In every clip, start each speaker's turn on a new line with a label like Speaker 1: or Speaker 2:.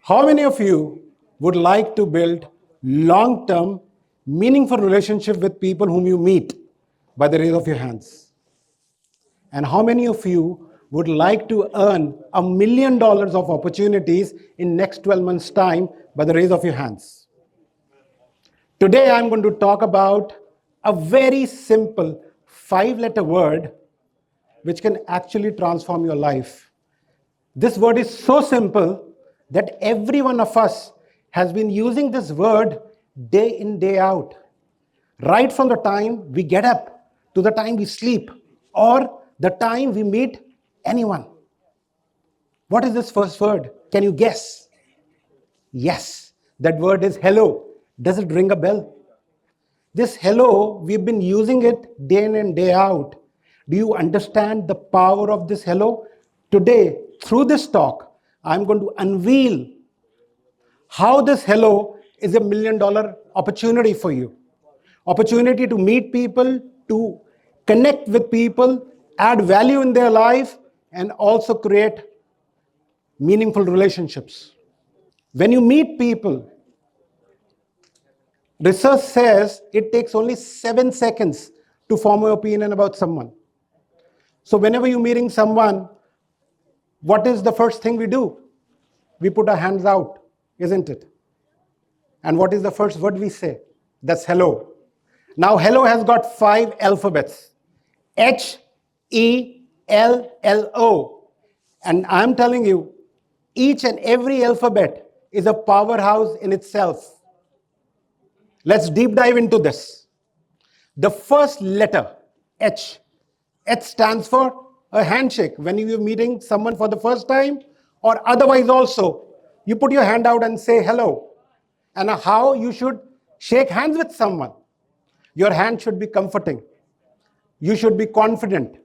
Speaker 1: How many of you would like to build long-term, meaningful relationship with people whom you meet by the raise of your hands? And how many of you would like to earn $1 million of opportunities in next 12 months' time by the raise of your hands? Today, I'm going to talk about a very simple 5-letter word which can actually transform your life. This word is so simple that every one of us has been using this word day in, day out. Right from the time we get up to the time we sleep or the time we meet anyone. What is this first word? Can you guess? Yes, that word is hello. Does it ring a bell? This hello, we've been using it day in and day out. Do you understand the power of this hello? Today, through this talk, I'm going to unveil how this hello is $1 million opportunity for you. Opportunity to meet people, to connect with people, add value in their life, and also create meaningful relationships. When you meet people, research says it takes only 7 seconds to form an opinion about someone. So whenever you're meeting someone, what is the first thing we do? We put our hands out, isn't it? And what is the first word we say? That's hello. Now, hello has got 5 alphabets. H-E-L-L-O. And I'm telling you, each and every alphabet is a powerhouse in itself. Let's deep dive into this. The first letter, H. H stands for a handshake. When you're meeting someone for the first time, or otherwise also, you put your hand out and say hello. And how you should shake hands with someone. Your hand should be comforting. You should be confident.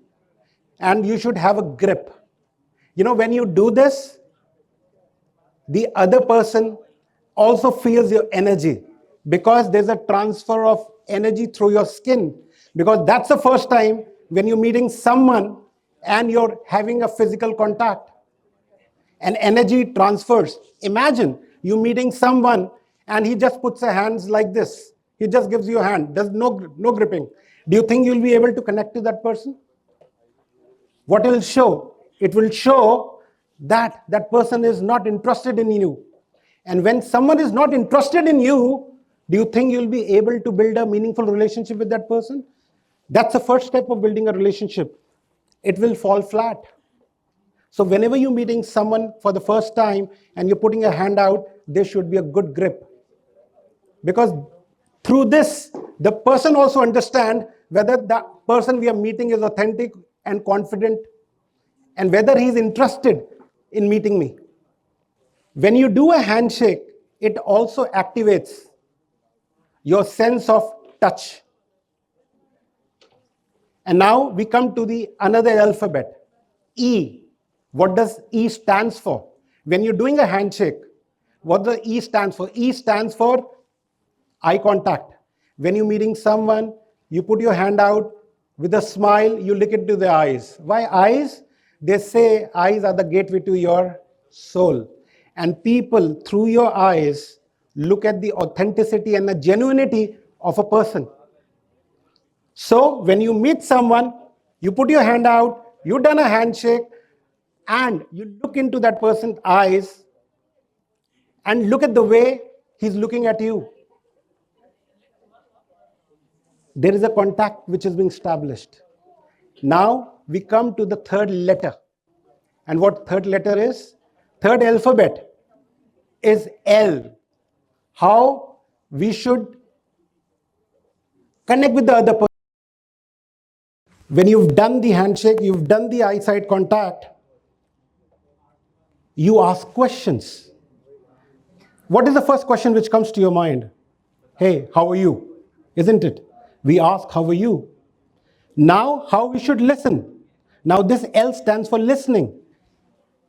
Speaker 1: And you should have a grip. You know, when you do this, the other person also feels your energy because there's a transfer of energy through your skin. Because that's the first time when you're meeting someone and you're having a physical contact. And energy transfers. Imagine you meeting someone and he just puts his hands like this. He just gives you a hand. There's no gripping. Do you think you'll be able to connect to that person? What it will show? It will show that that person is not interested in you. And when someone is not interested in you, do you think you'll be able to build a meaningful relationship with that person? That's the first step of building a relationship. It will fall flat. So whenever you're meeting someone for the first time and you're putting a hand out, there should be a good grip. Because through this, the person also understands whether the person we are meeting is authentic and confident and whether he's interested in meeting me. When you do a handshake, it also activates your sense of touch. And now we come to the another alphabet, E. What does E stands for? When you're doing a handshake, what does E stands for? E stands for eye contact. When you're meeting someone, you put your hand out with a smile, you look into the eyes. Why eyes? They say eyes are the gateway to your soul. And people, through your eyes, look at the authenticity and the genuinity of a person. So when you meet someone, you put your hand out, you've done a handshake, and you look into that person's eyes and look at the way he's looking at you. There is a contact which is being established. Now we come to the third letter. And what third letter is? Third alphabet is L. How we should connect with the other person. When you've done the handshake, you've done the eye-side contact, you ask questions. What is the first question which comes to your mind? Hey, how are you? Isn't it? We ask, how are you? Now, how we should listen. Now, this L stands for listening.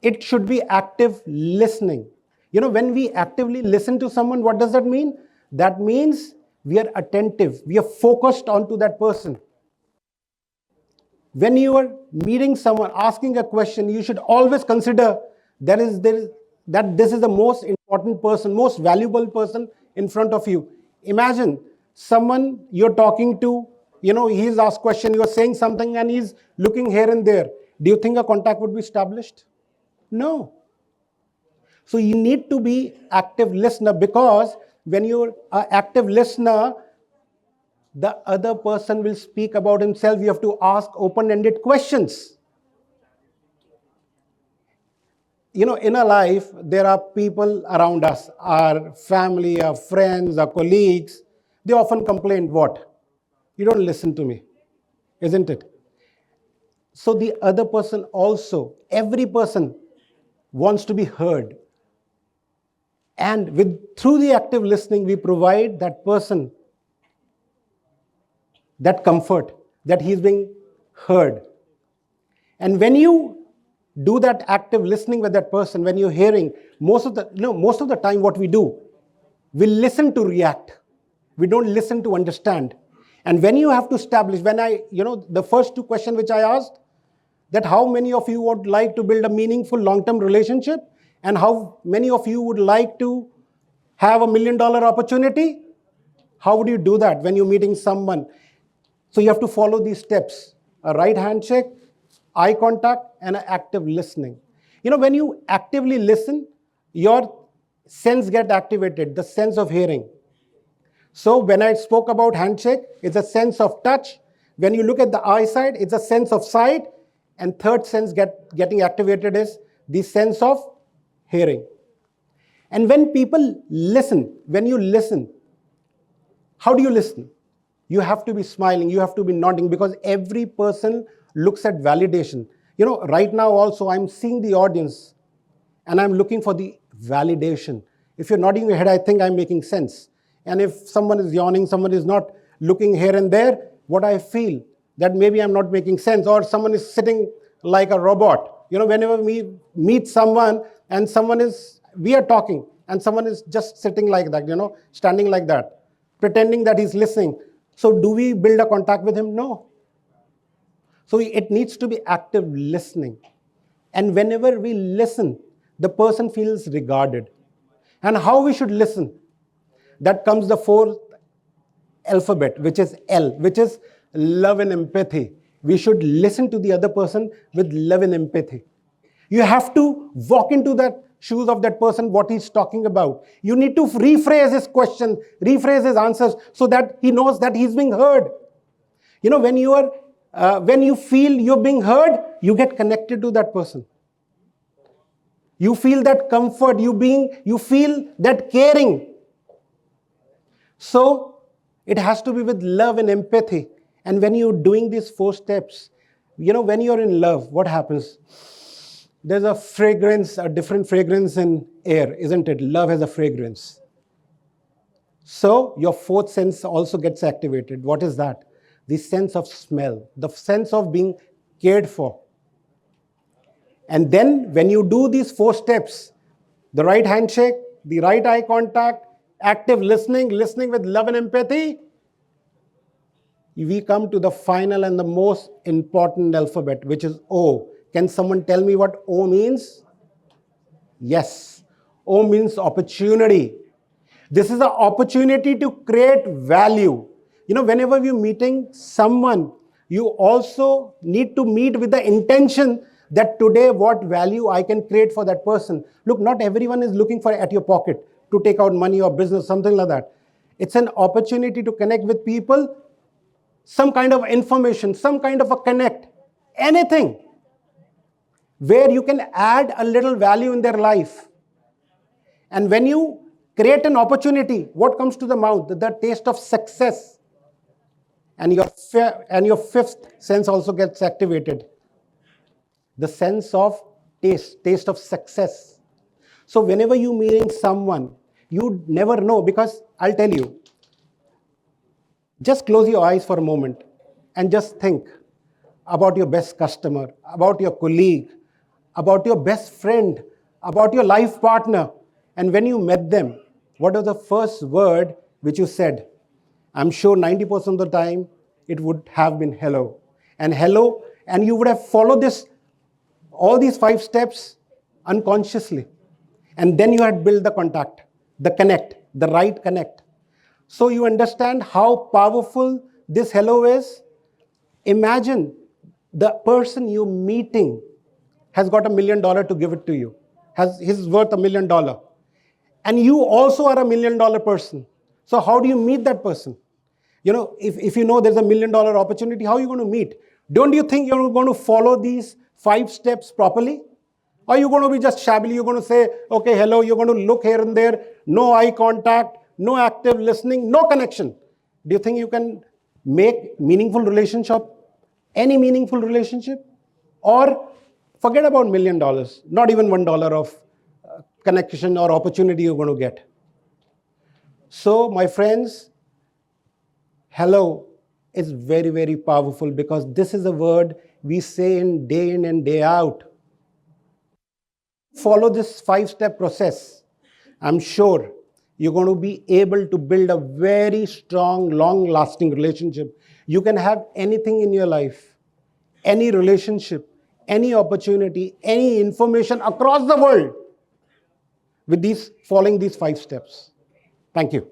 Speaker 1: It should be active listening. You know, when we actively listen to someone, what does that mean? That means we are attentive. We are focused onto that person. When you are meeting someone, asking a question, you should always consider that this is the most important important person, most valuable person in front of you. Imagine someone you're talking to, he's asked question, you're saying something and he's looking here and there. Do you think a contact would be established? No. So you need to be active listener, because when you're an active listener, the other person will speak about himself. You have to ask open-ended questions. In our life, there are people around us, our family, our friends, our colleagues. They often complain, what? You don't listen to me, isn't it? So the other person also, every person wants to be heard. And through the active listening, we provide that person that comfort, that he's being heard. And when you do that active listening with that person, when you're hearing, most of the time what we do, we listen to react. We don't listen to understand. And when you have to establish, the first two questions which I asked, that how many of you would like to build a meaningful long-term relationship, and how many of you would like to have $1 million opportunity? How would you do that when you're meeting someone? So you have to follow these steps: a right handshake, eye contact, and an active listening. When you actively listen, your sense get activated, the sense of hearing. So when I spoke about handshake, it's a sense of touch. When you look at the eyesight, it's a sense of sight. And third sense getting activated is the sense of hearing. And when people listen, when you listen, how do you listen? You have to be smiling, you have to be nodding, because every person looks at validation. Right now also I'm seeing the audience and I'm looking for the validation. If you're nodding your head, I think I'm making sense. And if someone is yawning, someone is not looking here and there, what I feel, that maybe I'm not making sense, or someone is sitting like a robot. Whenever we meet someone and we are talking and someone is just sitting like that, standing like that, pretending that he's listening. So do we build a contact with him? No. So it needs to be active listening. And whenever we listen, the person feels regarded. And how we should listen? That comes the fourth alphabet, which is L, which is love and empathy. We should listen to the other person with love and empathy. You have to walk into that shoes of that person, what he's talking about. You need to rephrase his question, rephrase his answers, so that he knows that he's being heard. When you feel you're being heard, you get connected to that person. You feel that comfort, you feel that caring. So it has to be with love and empathy. And when you're doing these 4 steps, when you're in love, what happens? There's a fragrance, a different fragrance in air, isn't it? Love has a fragrance. So your 4th sense also gets activated. What is that? The sense of smell, the sense of being cared for. And then when you do these 4 steps, the right handshake, the right eye contact, active listening with love and empathy, we come to the final and the most important alphabet, which is O. Can someone tell me what O means? Yes. O means opportunity. This is an opportunity to create value. Whenever you're meeting someone, you also need to meet with the intention that today what value I can create for that person. Look, not everyone is looking for at your pocket to take out money or business, something like that. It's an opportunity to connect with people, some kind of information, some kind of a connect, anything where you can add a little value in their life. And when you create an opportunity, what comes to the mouth? The taste of success. And your 5th sense also gets activated. The sense of taste of success. So whenever you're meeting someone, you never know, because I'll tell you, just close your eyes for a moment and just think about your best customer, about your colleague, about your best friend, about your life partner. And when you met them, what was the first word which you said? I'm sure 90% of the time it would have been hello. And you would have followed all these 5 steps unconsciously. And then you had built the contact, the connect, the right connect. So you understand how powerful this hello is? Imagine the person you're meeting has got $1 million to give it to you. He's worth $1 million. And you also are a $1 million person. So how do you meet that person? If you know there's $1 million opportunity, how are you going to meet? Don't you think you're going to follow these 5 steps properly? Or are you going to be just shabbily? You're going to say, okay, hello, you're going to look here and there, no eye contact, no active listening, no connection. Do you think you can make meaningful relationship, any meaningful relationship? Or forget about $1 million, not even $1 of connection or opportunity you're going to get. So, my friends, hello is very, very powerful because this is a word we say in and day out. Follow this 5-step process. I'm sure you're going to be able to build a very strong, long-lasting relationship. You can have anything in your life, any relationship, any opportunity, any information across the world with following these 5 steps. Thank you.